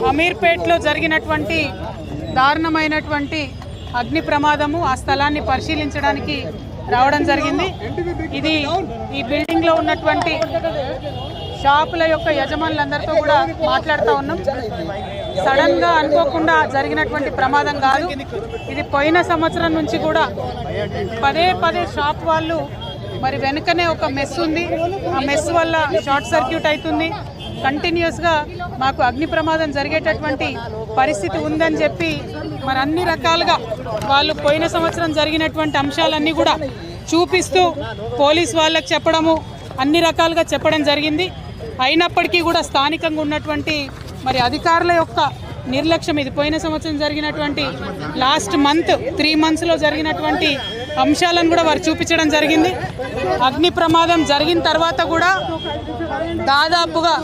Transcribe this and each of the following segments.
అమీర్పేట్లో జరిగినటువంటి దారుణమైనటువంటి అగ్ని ప్రమాదము ఆ స్థలాన్ని పరిశీలించడానికి రావడం జరిగింది. ఇది ఈ బిల్డింగ్లో ఉన్నటువంటి షాపుల యొక్క యజమానులందరితో కూడా మాట్లాడుతూ ఉన్నాం. సడన్గా అనుకోకుండా జరిగినటువంటి ప్రమాదం కాదు. ఇది పోయిన సంవత్సరం నుంచి కూడా పదే పదే షాప్ వాళ్ళు మరి వెనుకనే ఒక మెస్ ఉంది, ఆ మెస్ వల్ల షార్ట్ సర్క్యూట్ అవుతుంది, కంటిన్యూస్గా మాకు అగ్ని ప్రమాదం జరిగేటటువంటి పరిస్థితి ఉందని చెప్పి మరి అన్ని రకాలుగా వాళ్ళు పోయిన సంవత్సరం జరిగినటువంటి అంశాలన్నీ కూడా చూపిస్తూ పోలీస్ వాళ్ళకి చెప్పడము అన్ని రకాలుగా చెప్పడం జరిగింది. అయినప్పటికీ కూడా స్థానికంగా ఉన్నటువంటి మరి అధికారుల యొక్క నిర్లక్ష్యం, ఇది పోయిన సంవత్సరం జరిగినటువంటి లాస్ట్ మంత్ 3 monthsలో జరిగినటువంటి అంశాలను కూడా వారు చూపించడం జరిగింది. అగ్ని ప్రమాదం జరిగిన తర్వాత కూడా దాదాపుగా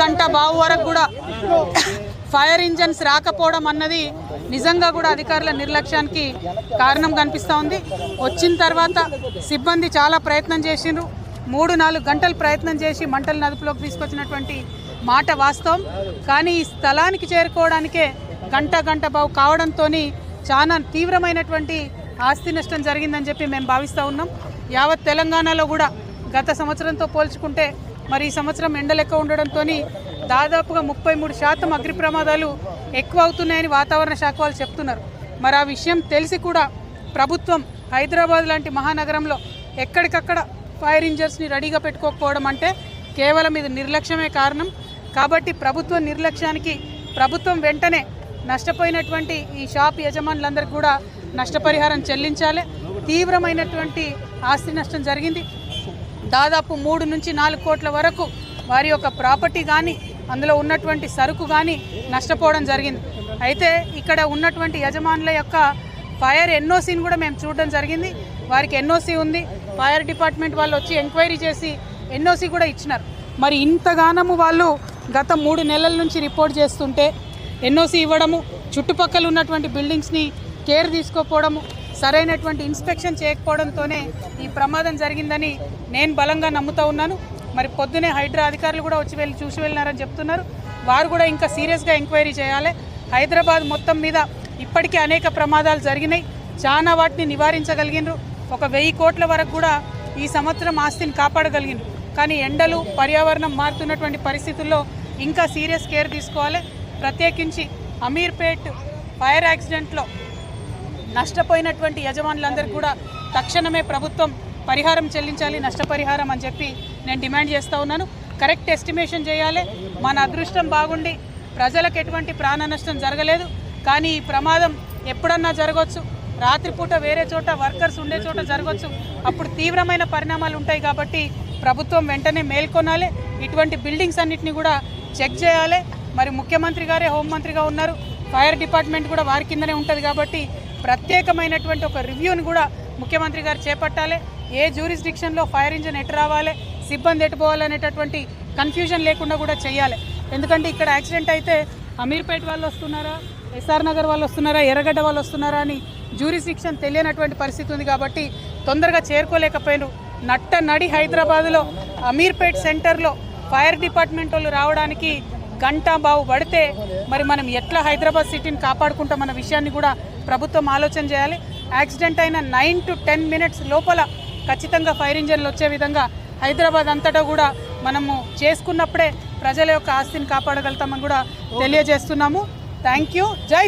గంట బావు వరకు కూడా ఫైర్ ఇంజన్స్ రాకపోవడం అన్నది నిజంగా కూడా అధికారుల నిర్లక్ష్యానికి కారణం కనిపిస్తూ ఉంది. వచ్చిన తర్వాత సిబ్బంది చాలా ప్రయత్నం చేసిండ్రు, 3-4 గంటలు ప్రయత్నం చేసి మంటలు నదుపులోకి తీసుకొచ్చినటువంటి మాట వాస్తవం. కానీ ఈ స్థలానికి చేరుకోవడానికే గంట బావు కావడంతో చాలా తీవ్రమైనటువంటి ఆస్తి నష్టం జరిగిందని చెప్పి మేము భావిస్తూ ఉన్నాం. యావత్ తెలంగాణలో కూడా గత సంవత్సరంతో పోల్చుకుంటే మరి ఈ సంవత్సరం ఎండలు ఎక్కువ ఉండడంతో దాదాపుగా 33% అగ్ని ప్రమాదాలు ఎక్కువ అవుతున్నాయని వాతావరణ శాఖ వాళ్ళు చెప్తున్నారు. మరి ఆ విషయం తెలిసి కూడా ప్రభుత్వం హైదరాబాద్ లాంటి మహానగరంలో ఎక్కడికక్కడ ఫైర్ ఇంజన్స్ని రెడీగా పెట్టుకోకపోవడం అంటే కేవలం ఇది నిర్లక్ష్యమే కారణం. కాబట్టి ప్రభుత్వ నిర్లక్ష్యానికి ప్రభుత్వం వెంటనే నష్టపోయినటువంటి ఈ షాప్ యజమానులందరికీ కూడా నష్టపరిహారం చెల్లించాలి. తీవ్రమైనటువంటి ఆస్తి నష్టం జరిగింది. దాదాపు 3 నుంచి 4 కోట్ల వరకు వారి యొక్క ప్రాపర్టీ కానీ అందులో ఉన్నటువంటి సరుకు కానీ నష్టపోవడం జరిగింది. అయితే ఇక్కడ ఉన్నటువంటి యజమానుల యొక్క ఫైర్ ఎన్ఓసీని కూడా మేము చూడడం జరిగింది. వారికి ఎన్ఓసీ ఉంది, ఫైర్ డిపార్ట్మెంట్ వాళ్ళు వచ్చి ఎంక్వైరీ చేసి ఎన్ఓసీ కూడా ఇచ్చినారు. మరి ఇంతగానము వాళ్ళు గత 3 నెలల నుంచి రిపోర్ట్ చేస్తుంటే ఎన్ఓసీ ఇవ్వడము, చుట్టుపక్కల ఉన్నటువంటి బిల్డింగ్స్ని కేర్ తీసుకోకపోవడము, సరైనటువంటి ఇన్స్పెక్షన్ చేయకపోవడంతోనే ఈ ప్రమాదం జరిగిందని నేను బలంగా నమ్ముతూ ఉన్నాను. మరి పొద్దునే హైడ్రా అధికారులు కూడా వచ్చి చూసి వెళ్ళినారని చెప్తున్నారు. వారు కూడా ఇంకా సీరియస్గా ఎంక్వైరీ చేయాలి. హైదరాబాద్ మొత్తం మీద ఇప్పటికే అనేక ప్రమాదాలు జరిగినాయి, చాలా వాటిని నివారించగలిగినారు. 1,000 కోట్ల వరకు కూడా ఈ సంవత్సరం ఆస్తిని కాపాడగలిగినారు. కానీ ఎండలు, పర్యావరణం మారుతున్నటువంటి పరిస్థితుల్లో ఇంకా సీరియస్ కేర్ తీసుకోవాలి. ప్రత్యేకించి అమీర్పేట్ ఫైర్ యాక్సిడెంట్లో నష్టపోయినటువంటి యజమానులందరికీ కూడా తక్షణమే ప్రభుత్వం పరిహారం చెల్లించాలి, నష్టపరిహారం అని చెప్పి నేను డిమాండ్ చేస్తూ ఉన్నాను. కరెక్ట్ ఎస్టిమేషన్ చేయాలి. మన అదృష్టం బాగుండి ప్రజలకు ఎటువంటి ప్రాణ నష్టం జరగలేదు, కానీ ఈ ప్రమాదం ఎప్పుడన్నా జరగవచ్చు. రాత్రిపూట వేరే చోట వర్కర్స్ ఉండే చోట జరగవచ్చు. అప్పుడు తీవ్రమైన పరిణామాలు ఉంటాయి. కాబట్టి ప్రభుత్వం వెంటనే మేల్కొనాలి. ఇటువంటి బిల్డింగ్స్ అన్నిటిని కూడా చెక్ చేయాలి. మరి ముఖ్యమంత్రి గారే హోంమంత్రిగా ఉన్నారు, ఫైర్ డిపార్ట్మెంట్ కూడా వారి కిందనే ఉంటుంది. కాబట్టి ప్రత్యేకమైనటువంటి ఒక రివ్యూని కూడా ముఖ్యమంత్రి గారు చేపట్టాలి. ఏ జ్యూరిస్డిక్షన్లో ఫైర్ ఇంజన్ ఎటు రావాలి, సిబ్బంది ఎటు పోవాలనేటటువంటి కన్ఫ్యూజన్ లేకుండా కూడా చేయాలి. ఎందుకంటే ఇక్కడ యాక్సిడెంట్ అయితే అమీర్పేట్ వాళ్ళు వస్తున్నారా, ఎస్ఆర్ నగర్ వాళ్ళు వస్తున్నారా, ఎర్రగడ్డ వాళ్ళు వస్తున్నారా అని జ్యూరిస్డిక్షన్ తెలియనటువంటి పరిస్థితి ఉంది. కాబట్టి తొందరగా చేరుకోలేకపోయినారు. నడి హైదరాబాద్లో అమీర్పేట్ సెంటర్లో ఫైర్ డిపార్ట్మెంట్ వాళ్ళు రావడానికి గంట బావు పడితే మరి మనం ఎట్లా హైదరాబాద్ సిటీని కాపాడుకుంటామన్న విషయాన్ని కూడా ప్రభుత్వం ఆలోచన చేయాలి. యాక్సిడెంట్ అయిన 9 to 10 minutes లోపల ఖచ్చితంగా ఫైర్ ఇంజన్లు వచ్చే విధంగా హైదరాబాద్ అంతటా కూడా మనము చేసుకున్నప్పుడే ప్రజల యొక్క ఆస్తిని కాపాడగలుగుతామని కూడా తెలియజేస్తున్నాము. Thank you. జై